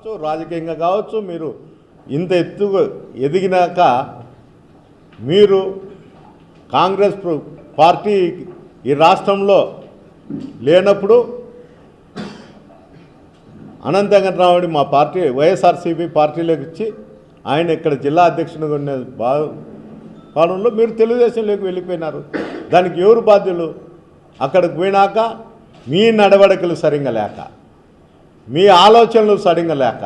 కావచ్చు, రాజకీయంగా కావచ్చు, మీరు ఇంత ఎత్తుగా ఎదిగినాక మీరు కాంగ్రెస్ పార్టీ ఈ రాష్ట్రంలో లేనప్పుడు అనంత వెంకటరామరెడ్డి మా పార్టీ వైఎస్ఆర్సీపీ పార్టీలోకి ఇచ్చి ఆయన ఇక్కడ జిల్లా అధ్యక్షునిగా ఉన్న కాలంలో మీరు తెలుగుదేశంలోకి వెళ్ళిపోయినారు. దానికి ఎవరు బాధ్యులు? అక్కడికి పోయినాక మీ నడవడికలు సరిగ్గా లేక, మీ ఆలోచనలు సరిగ్గా లేక,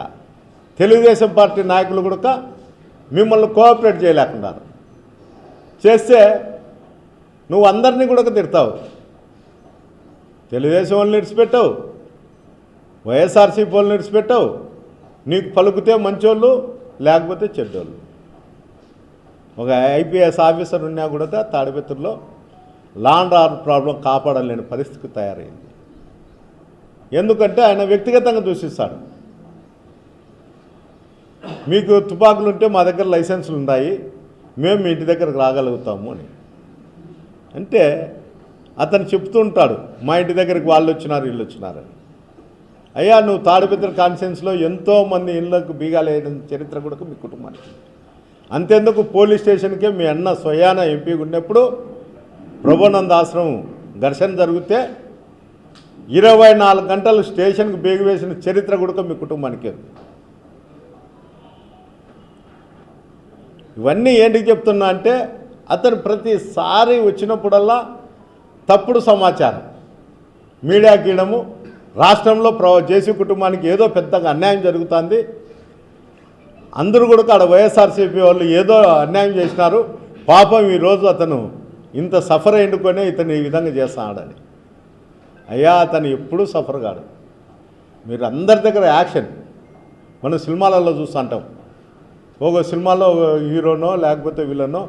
తెలుగుదేశం పార్టీ నాయకులు కూడా మిమ్మల్ని కోఆపరేట్ చేయలేకున్నారు. చేస్తే నువ్వు అందరినీ కూడా తిడతావు. తెలుగుదేశం వాళ్ళని విడిచిపెట్టావు, వైఎస్ఆర్సీపీ వాళ్ళని విడిచిపెట్టావు. నీకు పలుకుతే మంచోళ్ళు, లేకపోతే చెడ్డోళ్ళు. ఒక ఐపీఎస్ ఆఫీసర్ ఉన్నా కూడా తాడిపత్రిలో లా అండ్ ఆర్డర్ ప్రాబ్లం కాపాడలేని పరిస్థితి తయారైంది. ఎందుకంటే ఆయన వ్యక్తిగతంగా దూషిస్తాడు. మీకు తుపాకులు ఉంటే మా దగ్గర లైసెన్సులు ఉన్నాయి, మేము మీ ఇంటి దగ్గరకు రాగలుగుతాము అని. అంటే అతను చెప్తూ ఉంటాడు, మా ఇంటి దగ్గరికి వాళ్ళు వచ్చినారు, వీళ్ళు వచ్చినారని. అయ్యా, నువ్వు తాడిపత్రి కాన్స్టిట్యున్సీలో ఎంతోమంది ఇళ్లకు బీగాలు వేయడం చరిత్ర కూడా మీ కుటుంబానికి. అంతేందుకు పోలీస్ స్టేషన్కే మీ అన్న స్వయాన ఎంపీగా ఉన్నప్పుడు ప్రభునంద ఆశ్రమం ఘర్షణ జరిగితే 24 గంటలు స్టేషన్కి బేగు వేసిన చరిత్ర కూడా మీ కుటుంబానికి. ఇవన్నీ ఏంటికి చెప్తున్నా అంటే అతను ప్రతిసారి వచ్చినప్పుడల్లా తప్పుడు సమాచారం మీడియాకి ఇవ్వడము, రాష్ట్రంలో జేసీ కుటుంబానికి ఏదో పెద్దగా అన్యాయం జరుగుతుంది, అందరూ కూడా ఆడ వైఎస్ఆర్సీపీ వాళ్ళు ఏదో అన్యాయం చేసినారు, పాపం ఈరోజు అతను ఇంత సఫర్ అయిండుకొని ఇతను ఈ విధంగా చేస్తున్నాడని. అయ్యా, అతను ఎప్పుడూ సఫర్ కాడు. మీరు అందరి దగ్గర యాక్షన్ మనం సినిమాలలో చూస్తుంటాం. ఒక సినిమాలో ఒక హీరోనో లేకపోతే విలనో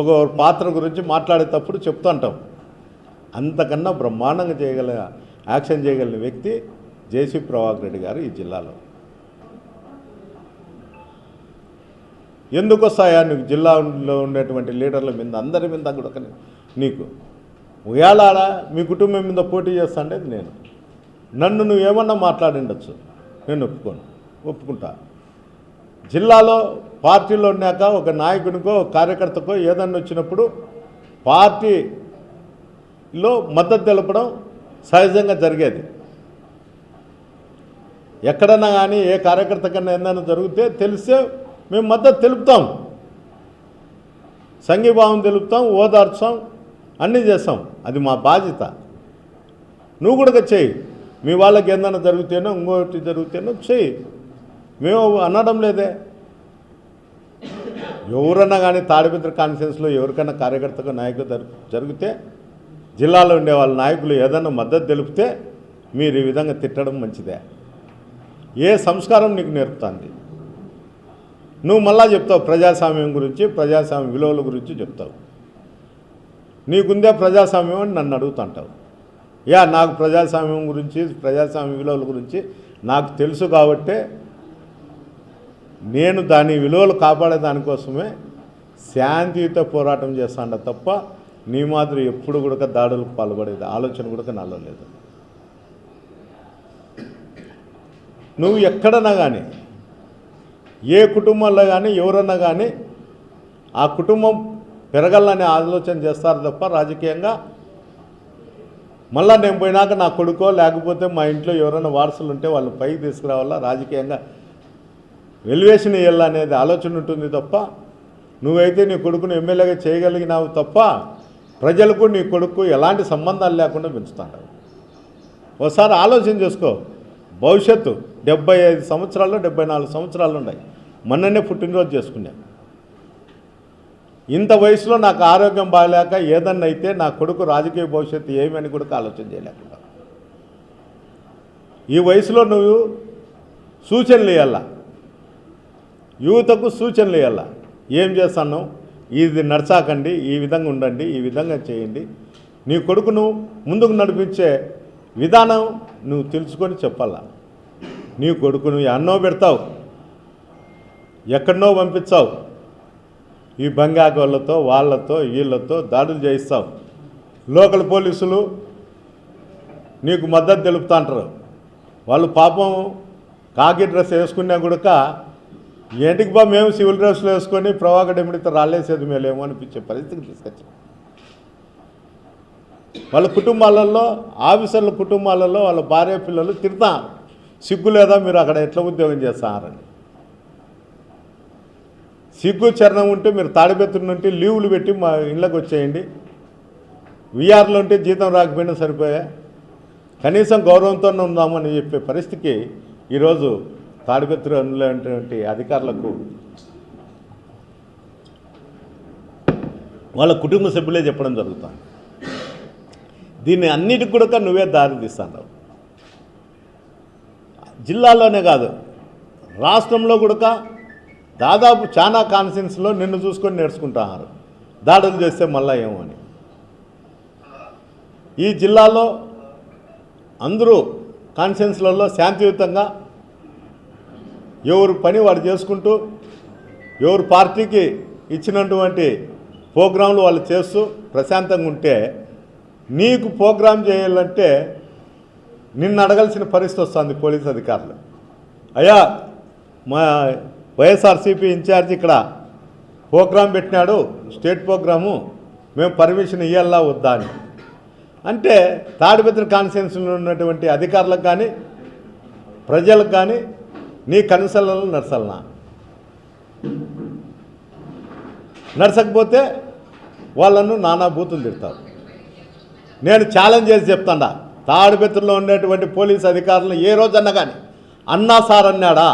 ఒక పాత్ర గురించి మాట్లాడేటప్పుడు చెప్తుంటాం. అంతకన్నా బ్రహ్మాండంగా చేయగల యాక్షన్ చేయగలిగిన వ్యక్తి జేసీ ప్రభాకర్ రెడ్డి గారు ఈ జిల్లాలో. ఎందుకు వస్తాయా నీకు జిల్లాలో ఉండేటువంటి లీడర్ల మీద అందరి మీద కూడా నీకు ఉయాలాడ మీ కుటుంబం మీద పోటీ చేస్తాంటే నేను నన్ను నువ్వేమన్నా మాట్లాడిండొచ్చు, నేను ఒప్పుకుంటా. జిల్లాలో పార్టీలో ఉన్నాక ఒక నాయకునికో కార్యకర్తకో ఏదన్నా వచ్చినప్పుడు పార్టీలో మద్దతు తెలపడం సహజంగా జరిగేది. ఎక్కడన్నా కానీ ఏ కార్యకర్త కన్నా ఏదైనా జరిగితే తెలిస్తే మేము మద్దతు తెలుపుతాం, సంఘీభావం తెలుపుతాం, ఓదార్చాం, అన్నీ చేస్తాం. అది మా బాధ్యత. నువ్వు కూడా చెయ్యి. మీ వాళ్ళకి ఏదైనా జరిగితేనో ఇంకోటి జరిగితేనో చెయ్యి, మేము అనడం లేదే. ఎవరన్నా కానీ తాడిపత్రి కాన్ఫరెన్స్లో ఎవరికైనా కార్యకర్తకు నాయకులు జరిగితే జిల్లాలో ఉండే వాళ్ళ నాయకులు ఏదైనా మద్దతు తెలిపితే మీరు ఈ విధంగా తిట్టడం మంచిదే. ఏ సంస్కారం నీకు నేర్పుతుంది? నువ్వు మళ్ళా చెప్తావు ప్రజాస్వామ్యం గురించి, ప్రజాస్వామ్య విలువల గురించి చెప్తావు. నీకుందే ప్రజాస్వామ్యం అని నన్ను అడుగుతుంటావు. నాకు ప్రజాస్వామ్యం గురించి, ప్రజాస్వామ్య విలువల గురించి నాకు తెలుసు కాబట్టే నేను దాని విలువలు కాపాడే దానికోసమే శాంతియుత పోరాటం చేస్తాను తప్ప నీ మాదిరి ఎప్పుడు కూడా దాడులకు పాల్పడేది ఆలోచన కూడా నాలో లేదు. నువ్వు ఎక్కడన్నా కానీ ఏ కుటుంబంలో కానీ ఎవరన్నా కానీ ఆ కుటుంబం పెరగాలని ఆలోచన చేస్తారు తప్ప రాజకీయంగా మళ్ళీ నేను పోయినాక నా కొడుకో లేకపోతే మా ఇంట్లో ఎవరైనా వారసులు ఉంటే వాళ్ళు పైకి తీసుకురావాలా, రాజకీయంగా వెల్యువేషన్ ఇవ్వాలనేది ఆలోచన ఉంటుంది తప్ప నువ్వైతే నీ కొడుకును ఎమ్మెల్యేగా చేయగలిగినావు తప్ప ప్రజలకు నీ కొడుకు ఎలాంటి సంబంధాలు లేకుండా పెంచుతాడు. ఒకసారి ఆలోచన చేసుకో. భవిష్యత్తు 75 సంవత్సరాలు 74 సంవత్సరాలు ఉన్నాయి. మొన్ననే పుట్టినరోజు చేసుకున్నాను. ఇంత వయసులో నాకు ఆరోగ్యం బాగలేక ఏదన్నా అయితే నా కొడుకు రాజకీయ భవిష్యత్తు ఏమని కూడా ఆలోచన చేయలేకుండా ఈ వయసులో నువ్వు సూచనలు ఇవ్వాల, యువతకు సూచనలు ఇవ్వాల. ఏం చేస్తాను, ఇది నడచాకండి, ఈ విధంగా ఉండండి, ఈ విధంగా చేయండి. నీ కొడుకును ముందుకు నడిపించే విధానం నువ్వు తెలుసుకొని చెప్పాలా. నీ కొడుకును ఎన్నో పెడతావు, ఎక్కడనో పంపించావు, ఈ బంగాకు వాళ్ళతో వీళ్ళతో దాడులు చేయిస్తావు. లోకల్ పోలీసులు నీకు మద్దతు తెలుపుతా అంటారు. వాళ్ళు పాపం కాకి డ్రెస్ వేసుకున్నా కూడా ఏంటికి బా మేము సివిల్ డ్రెస్లు వేసుకొని ప్రభాకర్ ఎమిడితో రాలేసేది మేలేమో అనిపించే పరిస్థితికి తీసుకొచ్చాం. వాళ్ళ కుటుంబాలలో ఆఫీసర్ల కుటుంబాలలో వాళ్ళ భార్య పిల్లలు తిడతారు, సిగ్గు లేదా మీరు అక్కడ ఎట్లా ఉద్యోగం చేస్తారని. సిగ్గు చరణం ఉంటే మీరు తాడిపెత్తుల నుండి లీవులు పెట్టి మా ఇళ్ళకి వచ్చేయండి. వీఆర్లో ఉంటే జీతం రాకపోయినా సరిపోయా, కనీసం గౌరవంతోనే ఉందామని చెప్పే పరిస్థితికి ఈరోజు తాడిపెత్తులు అనేటువంటి అధికారులకు వాళ్ళ కుటుంబ సభ్యులే చెప్పడం జరుగుతుంది. దీన్ని అన్నిటికి కూడా నువ్వే దారి తీస్తాను. జిల్లాలోనే కాదు రాష్ట్రంలో కూడా దాదాపు చాలా కాన్ఫరెన్స్లో నిన్ను చూసుకొని నేర్చుకుంటున్నారు, దాడులు చేస్తే మళ్ళా ఏమో అని. ఈ జిల్లాలో అందరూ కాన్ఫరెన్స్లలో శాంతియుతంగా ఎవరు పని వాడు చేసుకుంటూ ఎవరు పార్టీకి ఇచ్చినటువంటి ప్రోగ్రాంలు వాళ్ళు చేస్తూ ప్రశాంతంగా ఉంటే, నీకు ప్రోగ్రాం చేయాలంటే నిన్ను అడగాల్సిన పరిస్థితి వస్తుంది పోలీస్ అధికారులు. అయ్యా మా వైఎస్ఆర్సీపీ ఇన్ఛార్జ్ ఇక్కడ ప్రోగ్రాం పెట్టినాడు, స్టేట్ ప్రోగ్రాము, మేము పర్మిషన్ ఇవ్వాలా వద్దా అని. అంటే తాడిపత్రి కాన్స్టిట్యున్సీలో ఉన్నటువంటి అధికారులకు కానీ ప్రజలకు కానీ నీ కనుసలలో నడసలనా? నడచకపోతే వాళ్ళను నానా బూతులు తిడతారు. నేను ఛాలెంజ్ చేసి చెప్తాడా, తాడిపత్రిలో ఉండేటువంటి పోలీస్ అధికారులను ఏ రోజన్నా కానీ అన్నా సార్ అన్నాడా,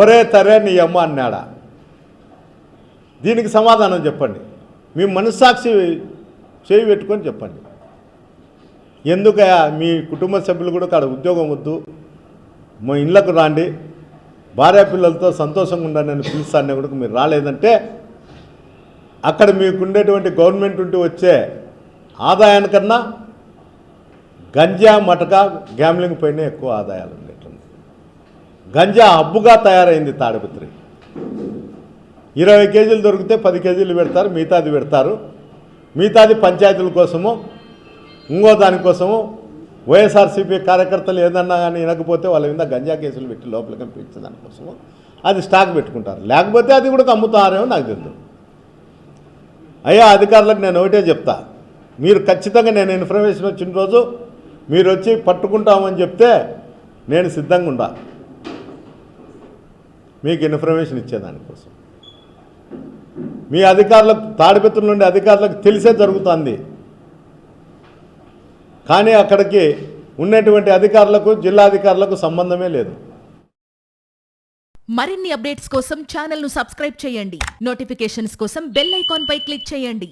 ఒరే తరే నీ అమ్మ అన్నాడా? దీనికి సమాధానం చెప్పండి. మీ మనస్సాక్షి చేయి పెట్టుకొని చెప్పండి. ఎందుకయా మీ కుటుంబ సభ్యులు కూడా అక్కడ ఉద్యోగం వద్దు, మా ఇళ్ళకు రాండి, భార్య పిల్లలతో సంతోషంగా ఉండండి అని పిలుస్తానే కూడా మీరు రాలేదంటే, అక్కడ మీకుండేటువంటి గవర్నమెంట్ ఉంటే వచ్చే ఆదాయానికన్నా గంజా మటకా గ్యామ్లింగ్ పైన ఎక్కువ ఆదాయాలు ఉండేటువంటి గంజా హబ్బుగా తయారైంది తాడిపత్రి. 20 కేజీలు దొరికితే 10 కేజీలు పెడతారు, మిగతాది పెడతారు. మిగతాది పంచాయతీల కోసము ఇంకో దానికోసము వైఎస్ఆర్సీపీ కార్యకర్తలు ఏదన్నా కానీ వినకపోతే వాళ్ళ మీద గంజా కేసులు పెట్టి లోపలికి పంపించే దానికోసము అది స్టాక్ పెట్టుకుంటారు. లేకపోతే అది కూడా అమ్ముతారేమో నాకు తెలియదు. అయ్యా అధికారులకు నేను ఒకటే చెప్తా, మీరు ఖచ్చితంగా నేను ఇన్ఫర్మేషన్ వచ్చిన రోజు మీరు వచ్చి పట్టుకుంటామని చెప్తే నేను సిద్ధంగా ఉండా మీకు ఇన్ఫర్మేషన్ ఇచ్చేదానికోసం. మీ అధికారులకు తాడిపత్రుల నుండి అధికారులకు తెలిసే జరుగుతుంది, కానీ అక్కడికి ఉన్నటువంటి అధికారులకు జిల్లా అధికారులకు సంబంధమే లేదు. మరిన్ని అప్డేట్స్ కోసం ఛానల్ను సబ్స్క్రైబ్ చేయండి. నోటిఫికేషన్స్ కోసం బెల్ ఐకాన్ పై క్లిక్ చేయండి.